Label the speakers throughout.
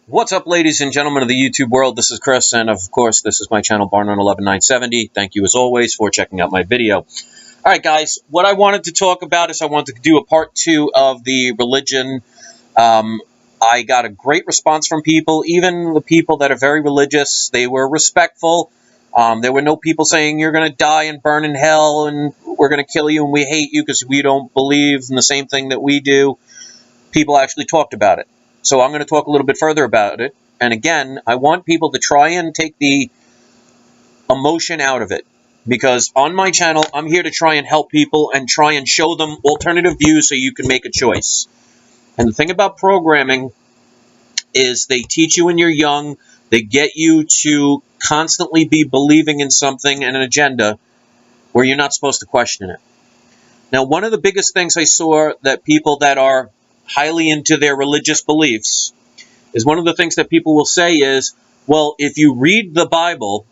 Speaker 1: What's up, ladies and gentlemen of the YouTube world? This is Chris, and of course, this is my channel, Barnum11970. Thank you, as always, for checking out my video. All right, guys, what I wanted to talk about is I wanted to do a part 2 of the religion. I got a great response from people, even the people that are very religious. They were respectful. There were no people saying, you're going to die and burn in hell, and we're going to kill you, and we hate you because we don't believe in the same thing that we do. People actually talked about it. So I'm going to talk a little bit further about it. And again, I want people to try and take the emotion out of it. Because on my channel, I'm here to try and help people and try and show them alternative views so you can make a choice. And the thing about programming is they teach you when you're young. They get you to constantly be believing in something and an agenda where you're not supposed to question it. Now, one of the biggest things I saw that people that are highly into their religious beliefs is one of the things that people will say is, well, if you read the Bible,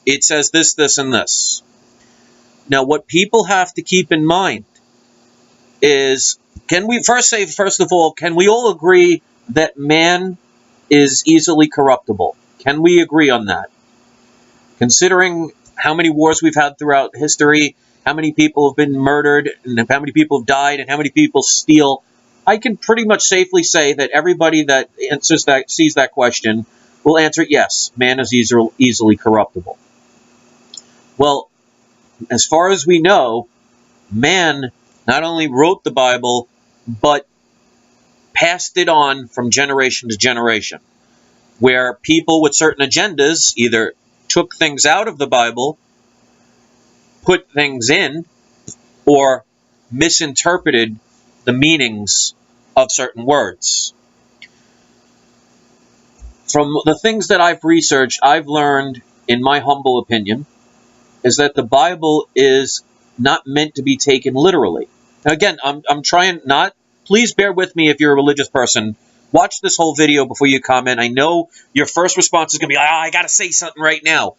Speaker 1: it says this, this, and this. Now, what people have to keep in mind is, can we first of all, can we all agree that man is easily corruptible? Can we agree on that? Considering how many wars we've had throughout history, how many people have been murdered, and how many people have died, and how many people steal, I can pretty much safely say that everybody that sees that question will answer yes, man is easily corruptible. Well, as far as we know, man not only wrote the Bible, but passed it on from generation to generation, where people with certain agendas either took things out of the Bible, put things in, or misinterpreted the meanings of certain words. From the things that I've researched, I've learned, in my humble opinion, is that the Bible is not meant to be taken literally. Now, again, I'm trying not, please bear with me if you're a religious person. Watch this whole video before you comment. I know your first response is going to be, I got to say something right now.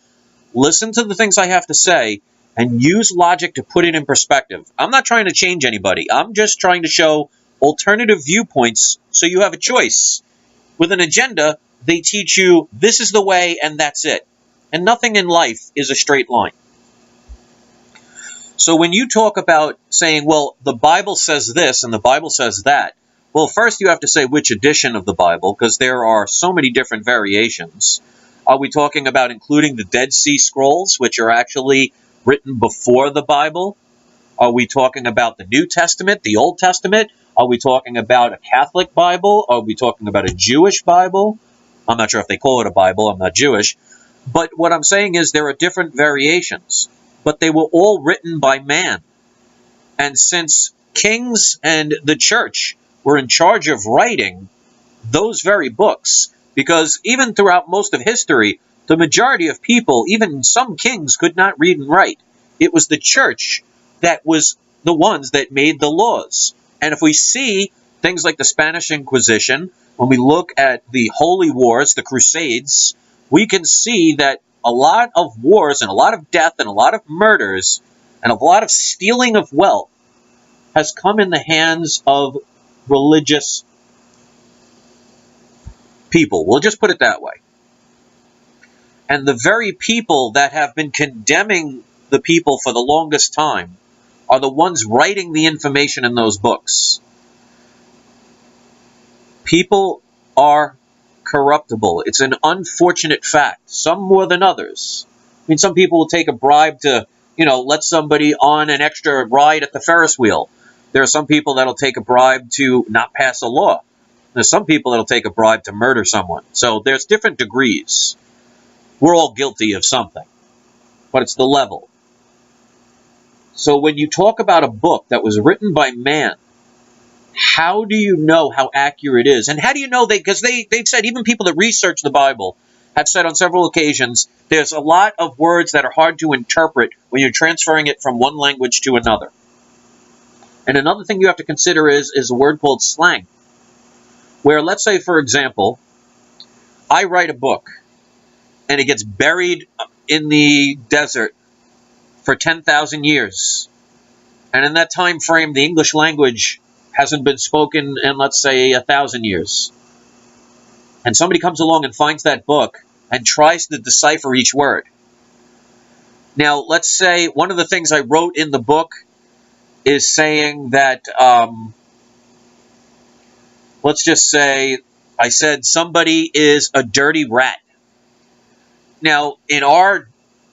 Speaker 1: Listen to the things I have to say and use logic to put it in perspective. I'm not trying to change anybody. I'm just trying to show alternative viewpoints so you have a choice. With an agenda, they teach you this is the way and that's it. And nothing in life is a straight line. So when you talk about saying, well, the Bible says this and the Bible says that, well, first you have to say which edition of the Bible, because there are so many different variations. Are we talking about including the Dead Sea Scrolls, which are actually written before the Bible? Are we talking about the New Testament, the Old Testament? Are we talking about a Catholic Bible? Are we talking about a Jewish Bible? I'm not sure if they call it a Bible. I'm not Jewish. But what I'm saying is there are different variations, but they were all written by man. And since kings and the church were in charge of writing those very books, because even throughout most of history, the majority of people, even some kings, could not read and write. It was the church that was the ones that made the laws. And if we see things like the Spanish Inquisition, when we look at the Holy Wars, the Crusades, we can see that a lot of wars and a lot of death and a lot of murders and a lot of stealing of wealth has come in the hands of religious people. We'll just put it that way. And the very people that have been condemning the people for the longest time are the ones writing the information in those books. People are corruptible. It's an unfortunate fact, some more than others. I mean, some people will take a bribe to, let somebody on an extra ride at the Ferris wheel. There are some people that'll take a bribe to not pass a law. There's some people that'll take a bribe to murder someone. So there's different degrees. We're all guilty of something, but it's the level. So when you talk about a book that was written by man, how do you know how accurate it is? And how do you know because they've said, even people that research the Bible have said on several occasions, there's a lot of words that are hard to interpret when you're transferring it from one language to another. And another thing you have to consider is a word called slang, where, let's say, for example, I write a book and it gets buried in the desert for 10,000 years. And in that time frame, the English language hasn't been spoken in, let's say, 1,000 years. and somebody comes along and finds that book and tries to decipher each word. Now, let's say one of the things I wrote in the book is saying that, let's just say, I said somebody is a dirty rat. Now, in our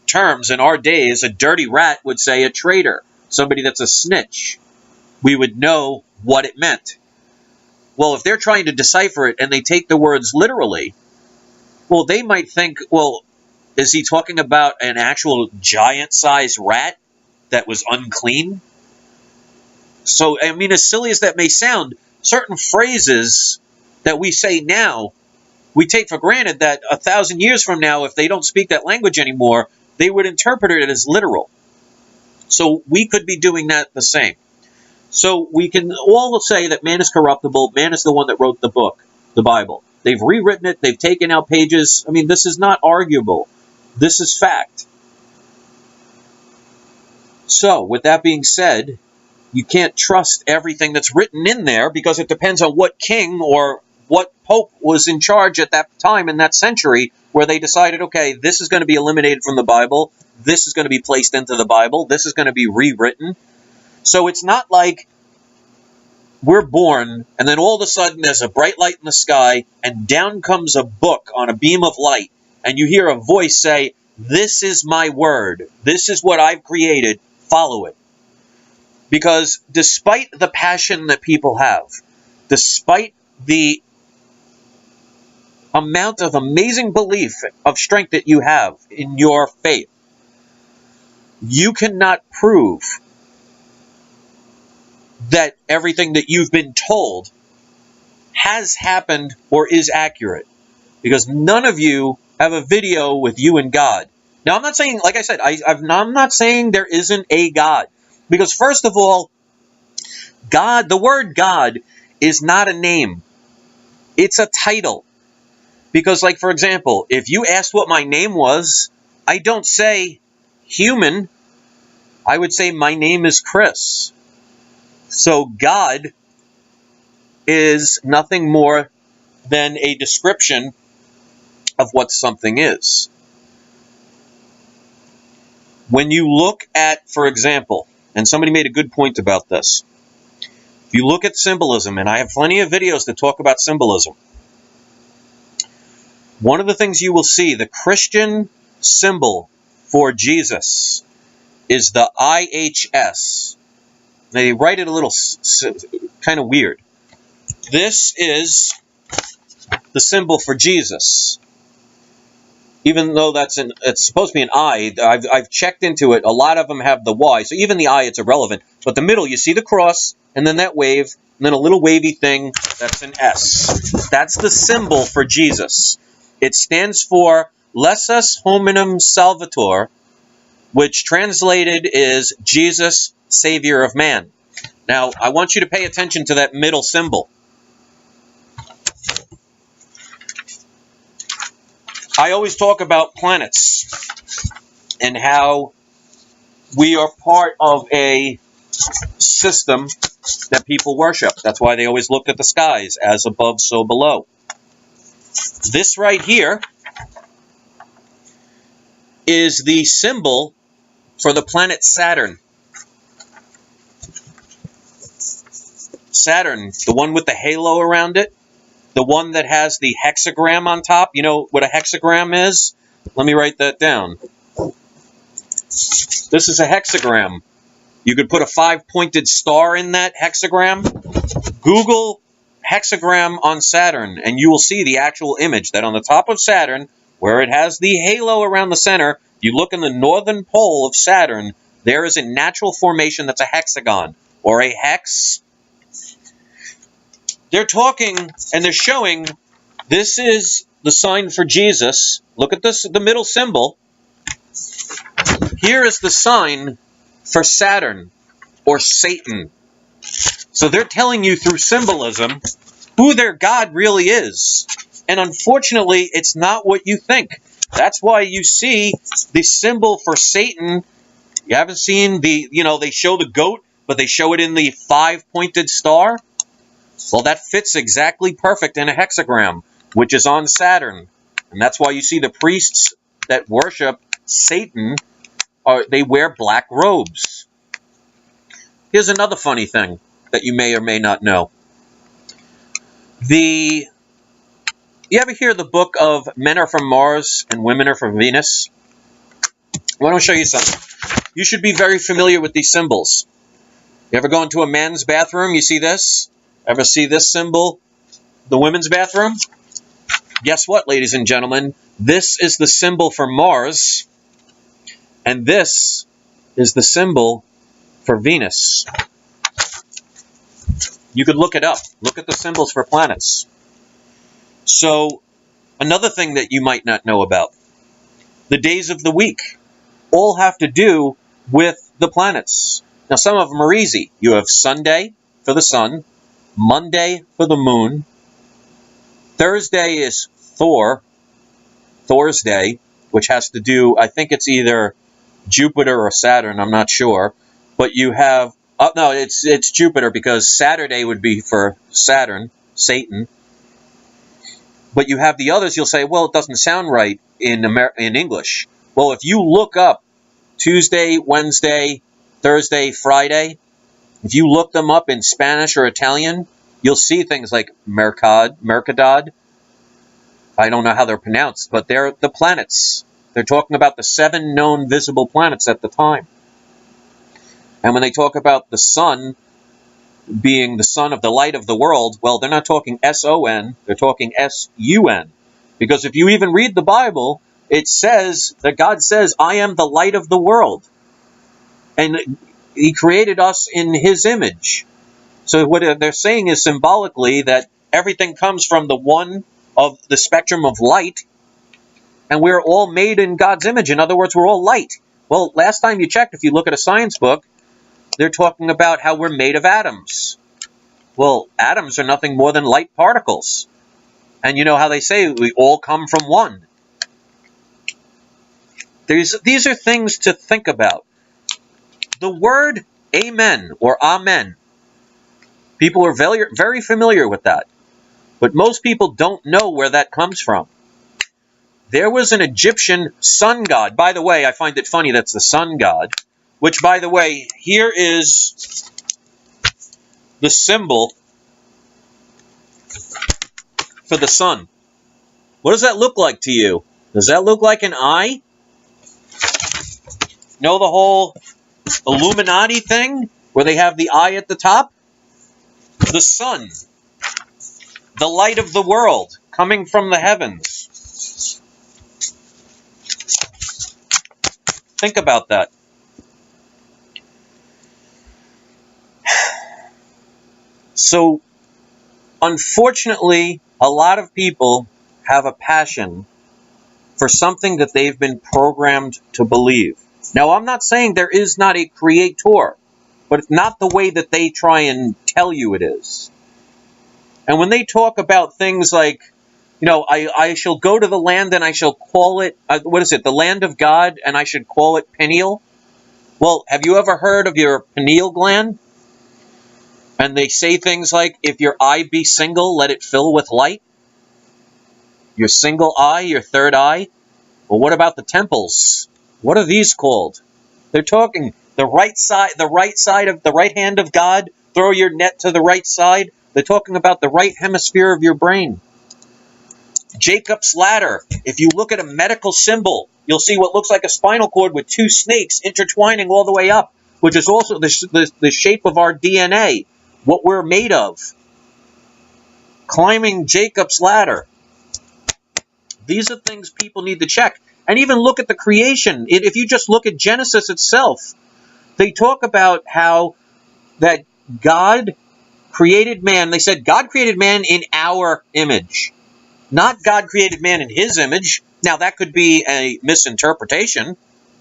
Speaker 1: terms, in our days, a dirty rat would say a traitor, somebody that's a snitch. We would know what it meant. Well, if they're trying to decipher it and they take the words literally, well, they might think, well, is he talking about an actual giant-sized rat that was unclean? So, I mean, as silly as that may sound, certain phrases that we say now, we take for granted that 1,000 years from now, if they don't speak that language anymore, they would interpret it as literal. So we could be doing that the same. So we can all say that man is corruptible. Man is the one that wrote the book, the Bible. They've rewritten it. They've taken out pages. I mean, this is not arguable. This is fact. So, with that being said, you can't trust everything that's written in there because it depends on what king or what pope was in charge at that time in that century where they decided, okay, this is going to be eliminated from the Bible. This is going to be placed into the Bible. This is going to be rewritten. So it's not like we're born and then all of a sudden there's a bright light in the sky and down comes a book on a beam of light and you hear a voice say, this is my word. This is what I've created. Follow it. Because despite the passion that people have, despite the amount of amazing belief of strength that you have in your faith, you cannot prove that everything that you've been told has happened or is accurate. Because none of you have a video with you and God. Now, I'm not saying, like I said, I'm not saying there isn't a God. Because first of all, God, the word God is not a name. It's a title. Because, like, for example, if you asked what my name was, I don't say human. I would say my name is Chris. So God is nothing more than a description of what something is. When you look at, for example, and somebody made a good point about this, if you look at symbolism, and I have plenty of videos that talk about symbolism, one of the things you will see, the Christian symbol for Jesus is the IHS. They write it a little kind of weird. This is the symbol for Jesus. Even though it's supposed to be an I, I've checked into it. A lot of them have the Y, so even the I, it's irrelevant. But the middle, you see the cross, and then that wave, and then a little wavy thing, that's an S. That's the symbol for Jesus. It stands for Lesus Hominum Salvator, which translated is Jesus, Savior of Man. Now, I want you to pay attention to that middle symbol. I always talk about planets and how we are part of a system that people worship. That's why they always look at the skies, as above, so below. This right here is the symbol for the planet Saturn. Saturn, the one with the halo around it, the one that has the hexagram on top. You know what a hexagram is? Let me write that down. This is a hexagram. You could put a 5-pointed star in that hexagram. Google hexagram on Saturn, and you will see the actual image that on the top of Saturn, where it has the halo around the center, you look in the northern pole of Saturn, there is a natural formation that's a hexagon, or a hex. They're talking, and they're showing, this is the sign for Jesus. Look at this, the middle symbol. Here is the sign for Saturn, or Satan. So they're telling you through symbolism who their God really is. And unfortunately, it's not what you think. That's why you see the symbol for Satan. You haven't seen the, they show the goat, but they show it in the 5-pointed star. Well, that fits exactly perfect in a hexagram. which is on Saturn. And that's why you see the priests that worship Satan, they wear black robes. Here's another funny thing that you may or may not know. You ever hear the book of Men Are From Mars and Women Are From Venus? Well, I want to show you something. You should be very familiar with these symbols. You ever go into a man's bathroom, you see this? Ever see this symbol, the women's bathroom? Guess what, ladies and gentlemen? This is the symbol for Mars, and this is the symbol for Venus. You could look it up. Look at the symbols for planets. So, another thing that you might not know about, the days of the week all have to do with the planets. Now, some of them are easy. You have Sunday for the sun, Monday for the moon, Thursday is Thor's day, which has to do, I think it's either Jupiter or Saturn, I'm not sure. But you have, no, it's Jupiter, because Saturday would be for Saturn, Satan. But you have the others, you'll say, well, it doesn't sound right in English. Well, if you look up Tuesday, Wednesday, Thursday, Friday, if you look them up in Spanish or Italian, you'll see things like Mercadad. I don't know how they're pronounced, but they're the planets. They're talking about the 7 known visible planets at the time. And when they talk about the sun being the sun of the light of the world, well, they're not talking S-O-N, they're talking S-U-N. Because if you even read the Bible, it says that God says, I am the light of the world. And He created us in His image. So what they're saying is symbolically that everything comes from the one of the spectrum of light, and we're all made in God's image. In other words, we're all light. Well, last time you checked, if you look at a science book, they're talking about how we're made of atoms. Well, atoms are nothing more than light particles. And you know how they say we all come from one. These are things to think about. The word amen or amen, people are very, very familiar with that. But most people don't know where that comes from. There was an Egyptian sun god. By the way, I find it funny that's the sun god. Which, by the way, here is the symbol for the sun. What does that look like to you? Does that look like an eye? Know the whole Illuminati thing where they have the eye at the top? The sun, the light of the world, coming from the heavens. Think about that. So, unfortunately, a lot of people have a passion for something that they've been programmed to believe. Now, I'm not saying there is not a creator, but it's not the way that they try and tell you it is. And when they talk about things like, you know, I shall go to the land and I shall call it, the land of God, and I should call it pineal. Well, have you ever heard of your pineal gland? And they say things like, if your eye be single, let it fill with light. Your single eye, your third eye. Well, what about the temples? What are these called? They're talking the right side of the right hand of God. Throw your net to the right side. They're talking about the right hemisphere of your brain. Jacob's ladder. If you look at a medical symbol, you'll see what looks like a spinal cord with 2 snakes intertwining all the way up, which is also the shape of our DNA, what we're made of. Climbing Jacob's ladder. These are things people need to check. And even look at the creation. If you just look at Genesis itself, they talk about how that God created man. They said God created man in our image. Not God created man in His image. Now, that could be a misinterpretation.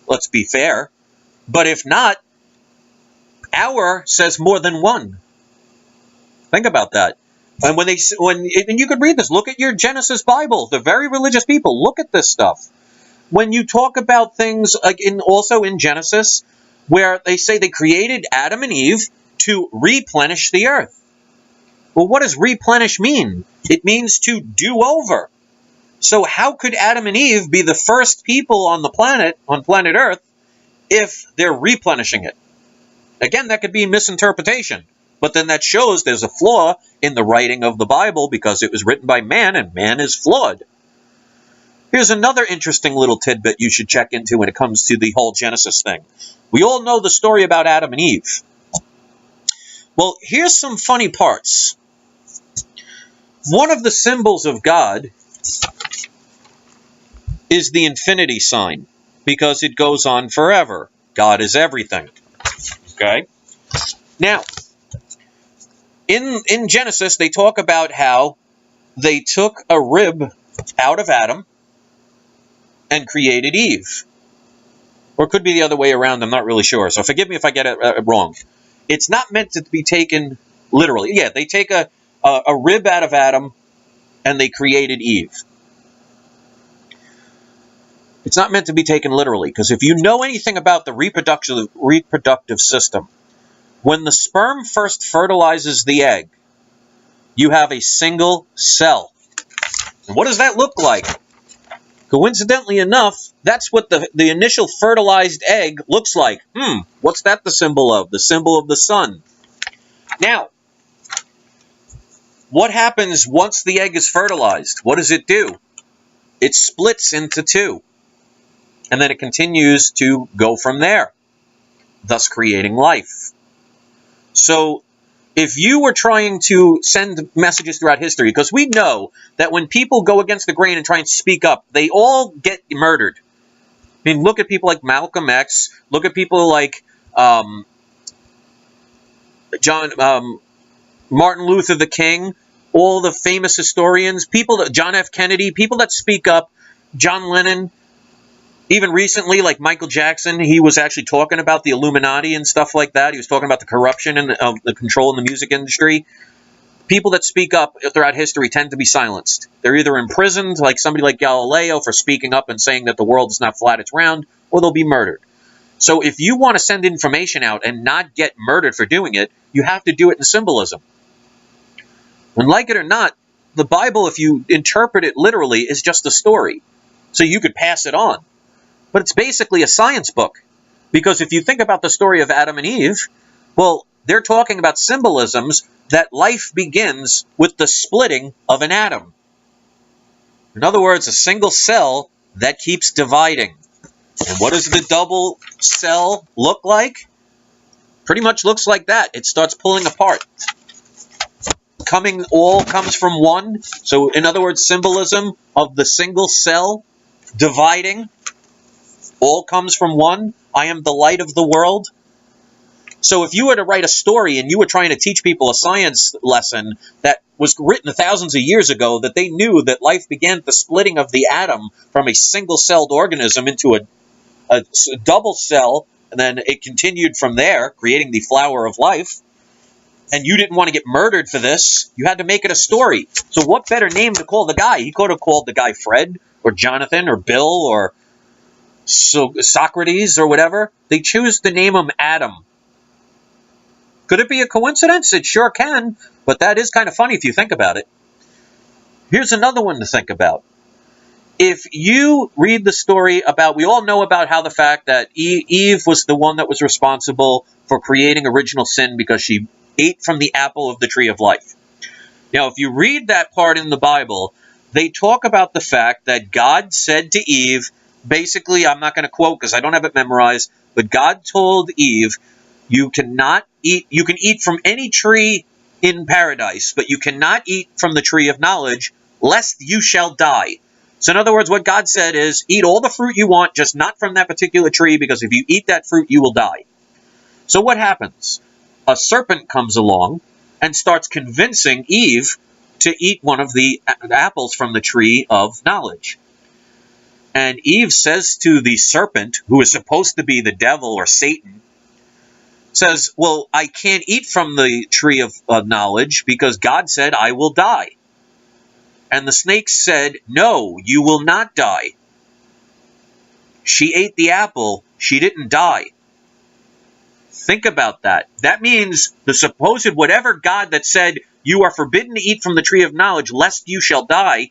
Speaker 1: Let's be fair. But if not, our says more than one. Think about that. And and you could read this. Look at your Genesis Bible. The very religious people. Look at this stuff. When you talk about things like also in Genesis, where they say they created Adam and Eve to replenish the earth. Well, what does replenish mean? It means to do over. So how could Adam and Eve be the first people on planet Earth, if they're replenishing it? Again, that could be misinterpretation. But then that shows there's a flaw in the writing of the Bible, because it was written by man, and man is flawed. Here's another interesting little tidbit you should check into when it comes to the whole Genesis thing. We all know the story about Adam and Eve. Well, here's some funny parts. One of the symbols of God is the infinity sign, because it goes on forever. God is everything. Okay? Now, in Genesis, they talk about how they took a rib out of Adam and created Eve. Or it could be the other way around, I'm not really sure. So forgive me if I get it wrong. It's not meant to be taken literally. Yeah, they take a rib out of Adam and they created Eve. It's not meant to be taken literally, because if you know anything about the reproductive system, when the sperm first fertilizes the egg, you have a single cell. And what does that look like? Coincidentally enough, that's what the initial fertilized egg looks like. What's that the symbol of? The symbol of the sun. Now, what happens once the egg is fertilized? What does it do? It splits into two. And then it continues to go from there, thus creating life. So, if you were trying to send messages throughout history, because we know that when people go against the grain and try and speak up, they all get murdered. I mean, look at people like Malcolm X. Look at people like Martin Luther the King. All the famous historians, John F. Kennedy, people that speak up, John Lennon. Even recently, like Michael Jackson, he was actually talking about the Illuminati and stuff like that. He was talking about the corruption and the control in the music industry. People that speak up throughout history tend to be silenced. They're either imprisoned, like somebody like Galileo, for speaking up and saying that the world is not flat, it's round, or they'll be murdered. So if you want to send information out and not get murdered for doing it, you have to do it in symbolism. And like it or not, the Bible, if you interpret it literally, is just a story. So you could pass it on. But it's basically a science book. Because if you think about the story of Adam and Eve, well, they're talking about symbolisms that life begins with the splitting of an atom. In other words, a single cell that keeps dividing. And what does the double cell look like? Pretty much looks like that. It starts pulling apart. All comes from one. So, in other words, symbolism of the single cell dividing. All comes from one. I am the light of the world. So if you were to write a story and you were trying to teach people a science lesson that was written thousands of years ago, that they knew that life began at the splitting of the atom from a single-celled organism into a double cell, and then it continued from there, creating the flower of life, and you didn't want to get murdered for this, you had to make it a story. So what better name to call the guy? He could have called the guy Fred, or Jonathan, or Bill, or Socrates, or whatever. They choose to name him Adam. Could it be a coincidence? It sure can, but that is kind of funny if you think about it. Here's another one to think about. If you read the story about, we all know about how the fact that Eve was the one that was responsible for creating original sin because she ate from the apple of the tree of life. Now, if you read that part in the Bible, they talk about the fact that God said to Eve, basically, I'm not going to quote because I don't have it memorized, but God told Eve, you can eat from any tree in paradise, but you cannot eat from the tree of knowledge, lest you shall die. So in other words, what God said is, eat all the fruit you want, just not from that particular tree, because if you eat that fruit, you will die. So what happens? A serpent comes along and starts convincing Eve to eat one of the apples from the tree of knowledge. And Eve says to the serpent, who is supposed to be the devil or Satan, says, well, I can't eat from the tree of knowledge because God said I will die. And the snake said, no, you will not die. She ate the apple. She didn't die. Think about that. That means the supposed whatever God that said you are forbidden to eat from the tree of knowledge, lest you shall die.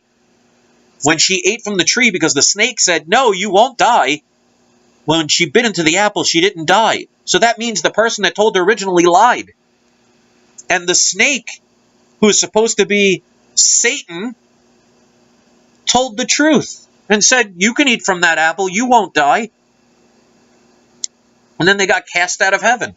Speaker 1: When she ate from the tree because the snake said, no, you won't die. When she bit into the apple, she didn't die. So that means the person that told her originally lied. And the snake, who is supposed to be Satan, told the truth and said, you can eat from that apple, you won't die. And then they got cast out of heaven.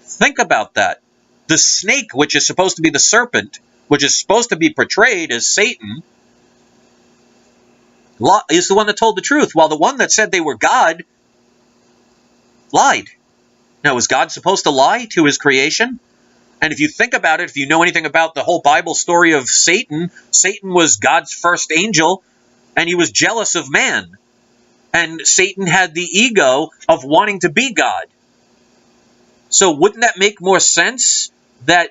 Speaker 1: Think about that. The snake, which is supposed to be the serpent, which is supposed to be portrayed as Satan, is the one that told the truth, while the one that said they were God lied. Now, is God supposed to lie to his creation? And if you think about it, if you know anything about the whole Bible story of Satan, Satan was God's first angel, and he was jealous of man. And Satan had the ego of wanting to be God. So wouldn't that make more sense that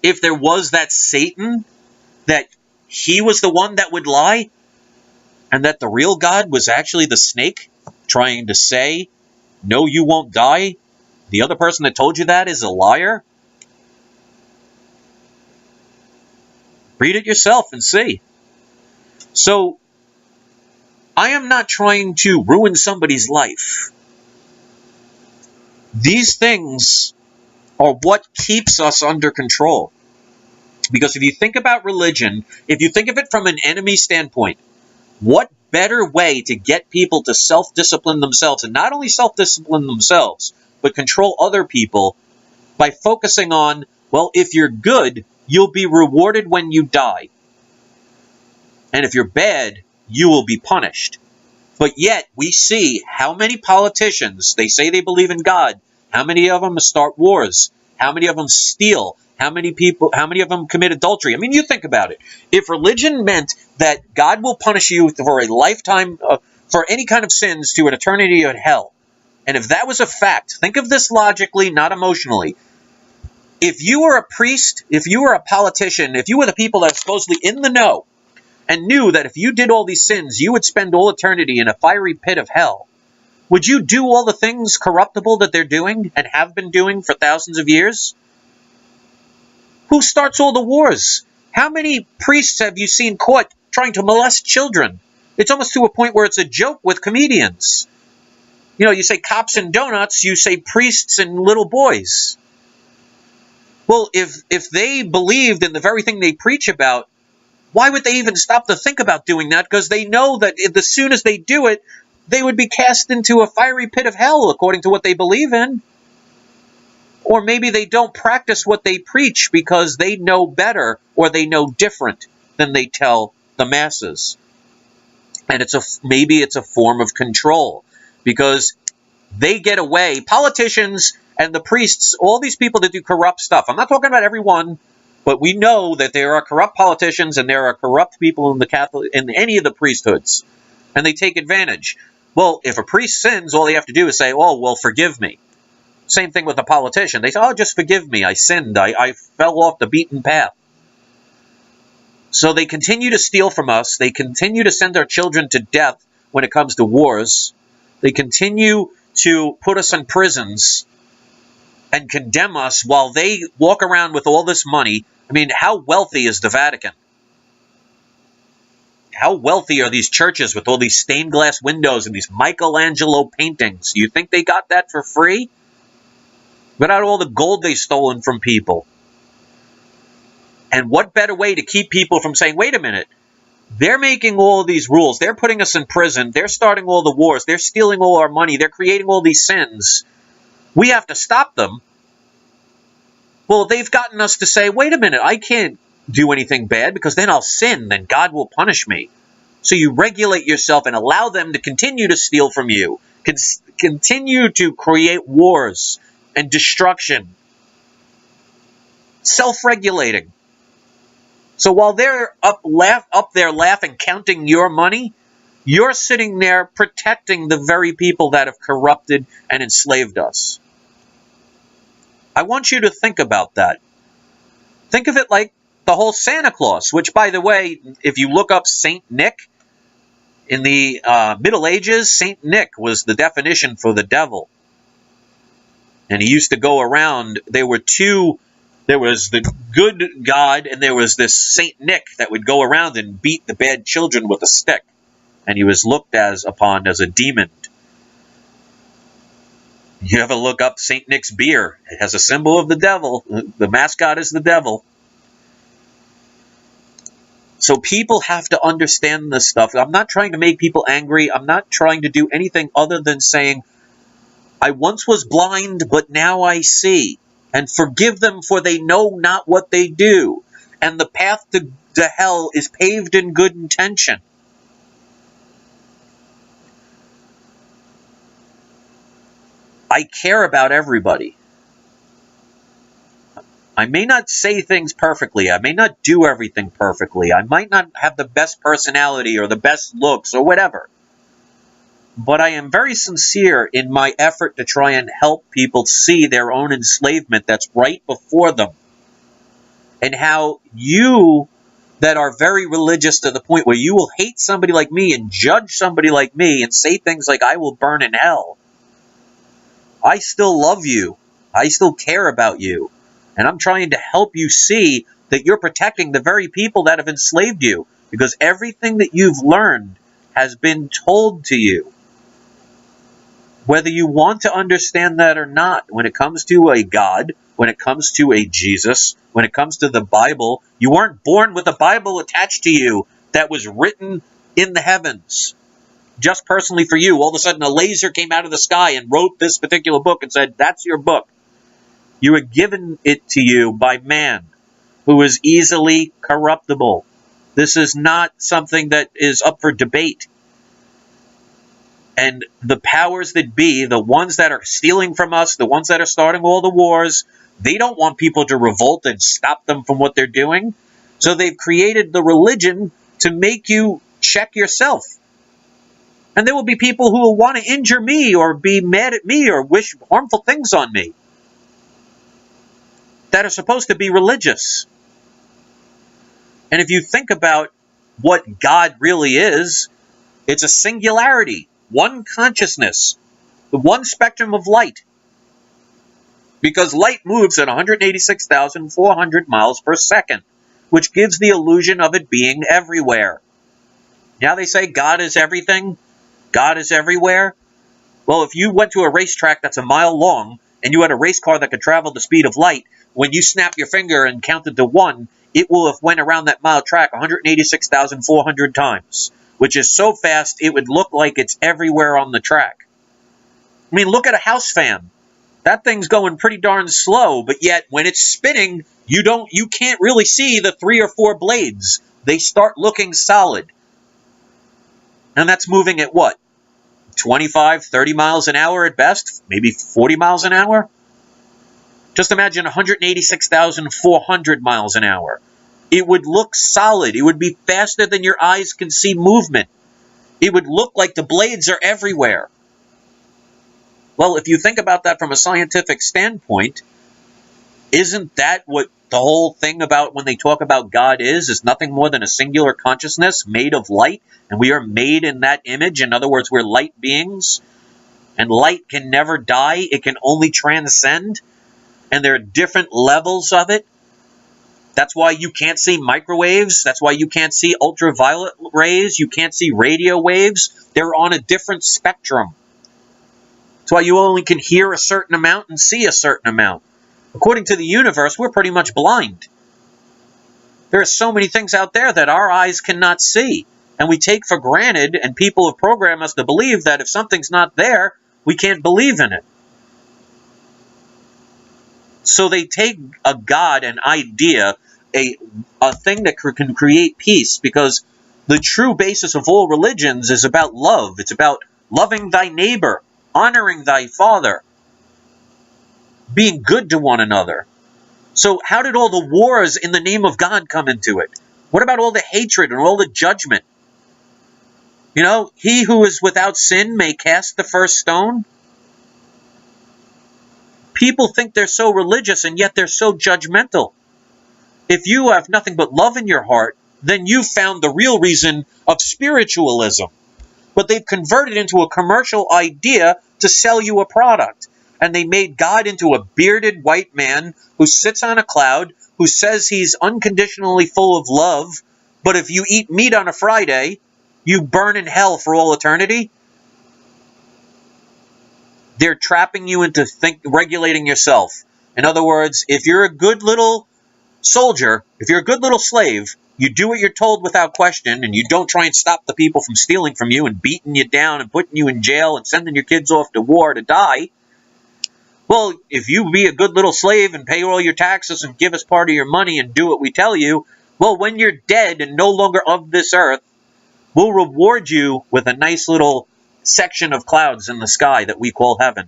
Speaker 1: if there was that Satan, that he was the one that would lie? And that the real God was actually the snake trying to say, no, you won't die? The other person that told you that is a liar? Read it yourself and see. So, I am not trying to ruin somebody's life. These things are what keeps us under control. Because if you think about religion, if you think of it from an enemy standpoint, what better way to get people to self-discipline themselves, and not only self-discipline themselves, but control other people by focusing on, well, if you're good, you'll be rewarded when you die. And if you're bad, you will be punished. But yet, we see how many politicians, they say they believe in God, how many of them start wars, how many of them steal, how many of them commit adultery. I mean, you think about it. If religion meant that God will punish you for a lifetime, for any kind of sins to an eternity in hell, and if that was a fact, think of this logically, not emotionally. If you were a priest, if you were a politician, if you were the people that are supposedly in the know, and knew that if you did all these sins, you would spend all eternity in a fiery pit of hell, would you do all the things corruptible that they're doing and have been doing for thousands of years? Who starts all the wars? How many priests have you seen caught trying to molest children? It's almost to a point where it's a joke with comedians. You know, you say cops and donuts, you say priests and little boys. Well, if they believed in the very thing they preach about, why would they even stop to think about doing that? Because they know that as soon as they do it, they would be cast into a fiery pit of hell, according to what they believe in. Or maybe they don't practice what they preach because they know better or they know different than they tell the masses. And maybe it's a form of control because they get away. Politicians and the priests, all these people that do corrupt stuff. I'm not talking about everyone, but we know that there are corrupt politicians and there are corrupt people in any of the priesthoods, and they take advantage. Well, if a priest sins, all they have to do is say, "Oh, well, forgive me." Same thing with a politician. They say, "Oh, just forgive me. I sinned. I fell off the beaten path." So they continue to steal from us. They continue to send our children to death when it comes to wars. They continue to put us in prisons and condemn us while they walk around with all this money. I mean, how wealthy is the Vatican? How wealthy are these churches with all these stained glass windows and these Michelangelo paintings? You think they got that for free? Without all the gold they've stolen from people. And what better way to keep people from saying, wait a minute, they're making all of these rules, they're putting us in prison, they're starting all the wars, they're stealing all our money, they're creating all these sins. We have to stop them. Well, they've gotten us to say, wait a minute, I can't do anything bad because then I'll sin, then God will punish me. So you regulate yourself and allow them to continue to steal from you, continue to create wars and destruction. Self-regulating. So while they're up there laughing, counting your money, you're sitting there protecting the very people that have corrupted and enslaved us. I want you to think about that. Think of it like the whole Santa Claus, which, by the way, if you look up Saint Nick, in the Middle Ages, Saint Nick was the definition for the devil. And he used to go around. There were two There was the good God, and there was this Saint Nick that would go around and beat the bad children with a stick. And he was looked upon as a demon. You ever look up Saint Nick's beer? It has a symbol of the devil. The mascot is the devil. So people have to understand this stuff. I'm not trying to make people angry. I'm not trying to do anything other than saying, I once was blind, but now I see. And forgive them, for they know not what they do. And the path to hell is paved in good intention. I care about everybody. I may not say things perfectly. I may not do everything perfectly. I might not have the best personality or the best looks or whatever. But I am very sincere in my effort to try and help people see their own enslavement that's right before them. And how you that are very religious to the point where you will hate somebody like me and judge somebody like me and say things like, I will burn in hell. I still love you. I still care about you. And I'm trying to help you see that you're protecting the very people that have enslaved you. Because everything that you've learned has been told to you. Whether you want to understand that or not, when it comes to a God, when it comes to a Jesus, when it comes to the Bible, you weren't born with a Bible attached to you that was written in the heavens. Just personally for you. All of a sudden a laser came out of the sky and wrote this particular book and said, that's your book. You were given it to you by man, who is easily corruptible. This is not something that is up for debate. And the powers that be, the ones that are stealing from us, the ones that are starting all the wars, they don't want people to revolt and stop them from what they're doing. So they've created the religion to make you check yourself. And there will be people who will want to injure me or be mad at me or wish harmful things on me that are supposed to be religious. And if you think about what God really is, it's a singularity. One consciousness, the one spectrum of light. Because light moves at 186,400 miles per second, which gives the illusion of it being everywhere. Now they say God is everything, God is everywhere. Well, if you went to a racetrack that's a mile long, and you had a race car that could travel the speed of light, when you snap your finger and counted to 1, it will have went around that mile track 186,400 times. Which is so fast, it would look like it's everywhere on the track. I mean, look at a house fan. That thing's going pretty darn slow, but yet when it's spinning, you can't really see the 3 or 4 blades. They start looking solid. And that's moving at what? 25, 30 miles an hour at best? Maybe 40 miles an hour? Just imagine 186,400 miles an hour. It would look solid. It would be faster than your eyes can see movement. It would look like the blades are everywhere. Well, if you think about that from a scientific standpoint, isn't that what the whole thing about when they talk about God is nothing more than a singular consciousness made of light, and we are made in that image? In other words, we're light beings, and light can never die. It can only transcend, and there are different levels of it. That's why you can't see microwaves. That's why you can't see ultraviolet rays. You can't see radio waves. They're on a different spectrum. That's why you only can hear a certain amount and see a certain amount. According to the universe, we're pretty much blind. There are so many things out there that our eyes cannot see. And we take for granted, and people have programmed us to believe that if something's not there, we can't believe in it. So they take a God, an idea, a thing that can create peace, because the true basis of all religions is about love. It's about loving thy neighbor, honoring thy father, being good to one another. So how did all the wars in the name of God come into it? What about all the hatred and all the judgment? You know, he who is without sin may cast the first stone. People think they're so religious, and yet they're so judgmental. If you have nothing but love in your heart, then you've found the real reason of spiritualism. But they've converted it into a commercial idea to sell you a product. And they made God into a bearded white man who sits on a cloud, who says he's unconditionally full of love, but if you eat meat on a Friday, you burn in hell for all eternity. They're trapping you into regulating yourself. In other words, if you're a good little soldier, if you're a good little slave, you do what you're told without question, and you don't try and stop the people from stealing from you and beating you down and putting you in jail and sending your kids off to war to die. Well, if you be a good little slave and pay all your taxes and give us part of your money and do what we tell you, well, when you're dead and no longer of this earth, we'll reward you with a nice little section of clouds in the sky that we call heaven.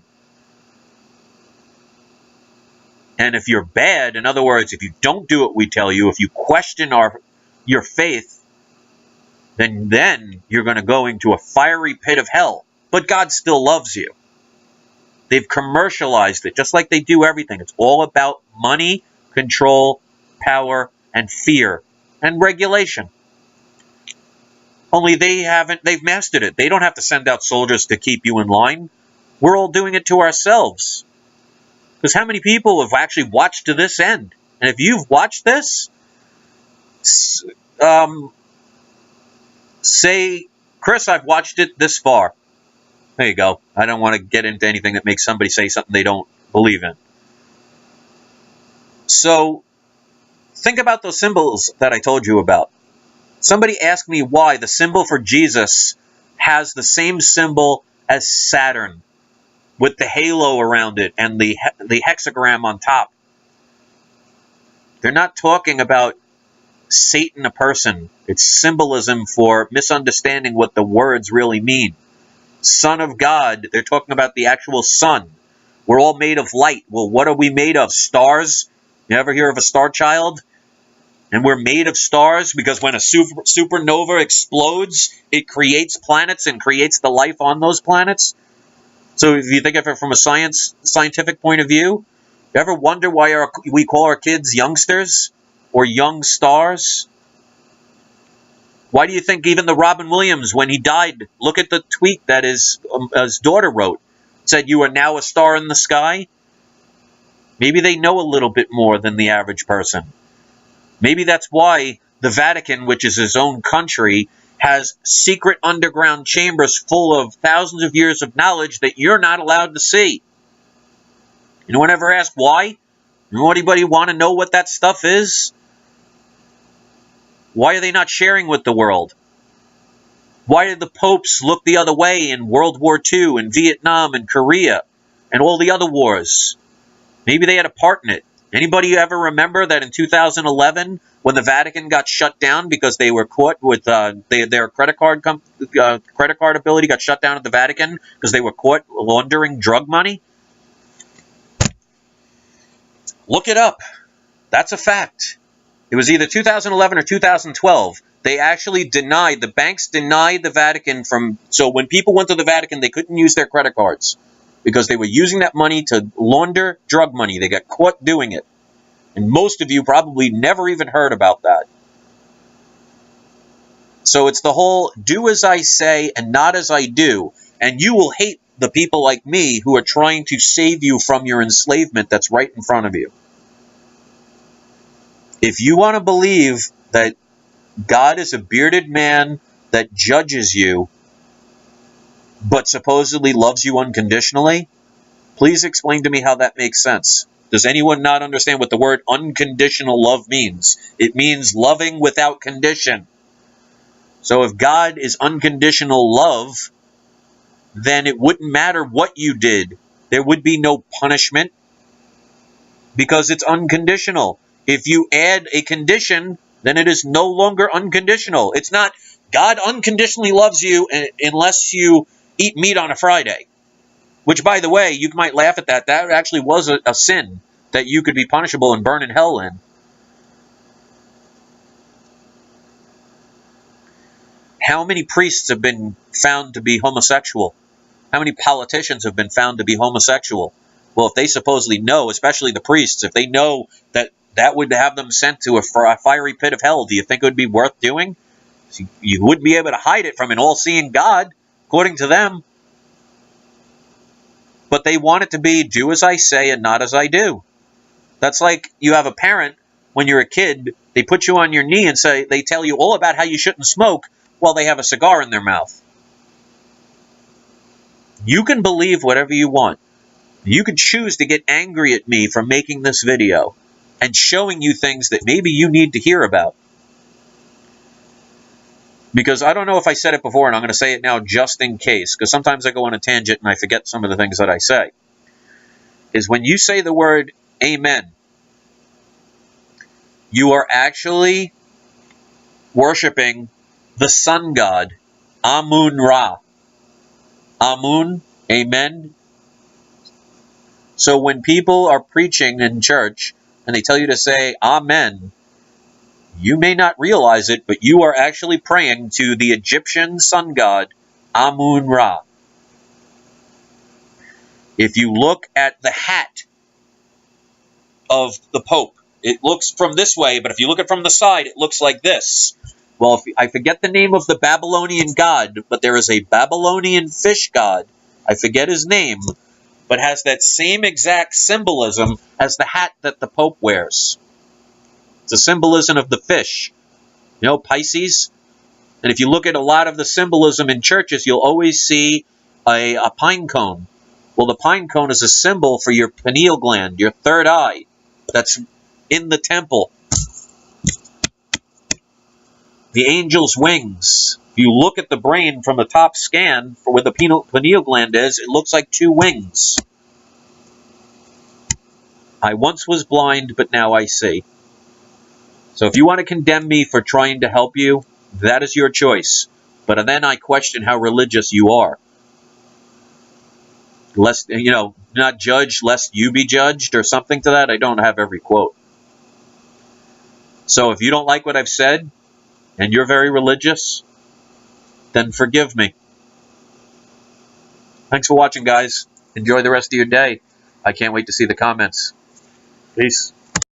Speaker 1: And if you're bad, in other words, if you don't do what we tell you, if you question your faith, then you're going to go into a fiery pit of hell. But God still loves you. They've commercialized it, just like they do everything. It's all about money, control, power, and fear, and regulation. Only they've mastered it. They don't have to send out soldiers to keep you in line. We're all doing it to ourselves. Because how many people have actually watched to this end? And if you've watched this, say, Chris, I've watched it this far. There you go. I don't want to get into anything that makes somebody say something they don't believe in. So, think about those symbols that I told you about. Somebody asked me why the symbol for Jesus has the same symbol as Saturn, with the halo around it and the hexagram on top. They're not talking about Satan, a person. It's symbolism for misunderstanding what the words really mean. Son of God, they're talking about the actual sun. We're all made of light. Well, what are we made of? Stars? You ever hear of a star child? And we're made of stars because when a supernova explodes, it creates planets and creates the life on those planets. So if you think of it from a scientific point of view, you ever wonder why we call our kids youngsters or young stars? Why do you think even the Robin Williams, when he died, look at the tweet that his daughter wrote, said, "You are now a star in the sky"? Maybe they know a little bit more than the average person. Maybe that's why the Vatican, which is his own country, has secret underground chambers full of thousands of years of knowledge that you're not allowed to see. Anyone ever ask why? Anybody want to know what that stuff is? Why are they not sharing with the world? Why did the popes look the other way in World War II and Vietnam and Korea and all the other wars? Maybe they had a part in it. Anybody ever remember that in 2011, when the Vatican got shut down because they were caught with their credit card ability got shut down at the Vatican because they were caught laundering drug money? Look it up. That's a fact. It was either 2011 or 2012. They actually the banks denied the Vatican so when people went to the Vatican, they couldn't use their credit cards because they were using that money to launder drug money. They got caught doing it. And most of you probably never even heard about that. So it's the whole do as I say and not as I do. And you will hate the people like me who are trying to save you from your enslavement that's right in front of you. If you want to believe that God is a bearded man that judges you, but supposedly loves you unconditionally, please explain to me how that makes sense. Does anyone not understand what the word unconditional love means? It means loving without condition. So if God is unconditional love, then it wouldn't matter what you did. There would be no punishment because it's unconditional. If you add a condition, then it is no longer unconditional. It's not God unconditionally loves you unless you eat meat on a Friday. Which, by the way, you might laugh at that. That actually was a sin that you could be punishable and burn in hell in. How many priests have been found to be homosexual? How many politicians have been found to be homosexual? Well, if they supposedly know, especially the priests, if they know that would have them sent to a fiery pit of hell, do you think it would be worth doing? You wouldn't be able to hide it from an all-seeing God, according to them. But they want it to be do as I say and not as I do. That's like you have a parent when you're a kid, they put you on your knee and say they tell you all about how you shouldn't smoke while they have a cigar in their mouth. You can believe whatever you want. You can choose to get angry at me for making this video and showing you things that maybe you need to hear about. Because I don't know if I said it before, and I'm going to say it now just in case, because sometimes I go on a tangent and I forget some of the things that I say, is when you say the word amen, you are actually worshiping the sun god, Amun-Ra. Amun, amen. So when people are preaching in church and they tell you to say amen, you may not realize it, but you are actually praying to the Egyptian sun god, Amun-Ra. If you look at the hat of the Pope, it looks from this way, but if you look at it from the side, it looks like this. Well, I forget the name of the Babylonian god, but there is a Babylonian fish god. I forget his name, but has that same exact symbolism as the hat that the Pope wears. It's a symbolism of the fish. You know, Pisces? And if you look at a lot of the symbolism in churches, you'll always see a pine cone. Well, the pine cone is a symbol for your pineal gland, your third eye, that's in the temple. The angel's wings. If you look at the brain from a top scan for where the pineal gland is, it looks like two wings. I once was blind, but now I see. So if you want to condemn me for trying to help you, that is your choice. But then I question how religious you are. Lest, not judge lest you be judged or something to that. I don't have every quote. So if you don't like what I've said, and you're very religious, then forgive me. Thanks for watching, guys. Enjoy the rest of your day. I can't wait to see the comments. Peace.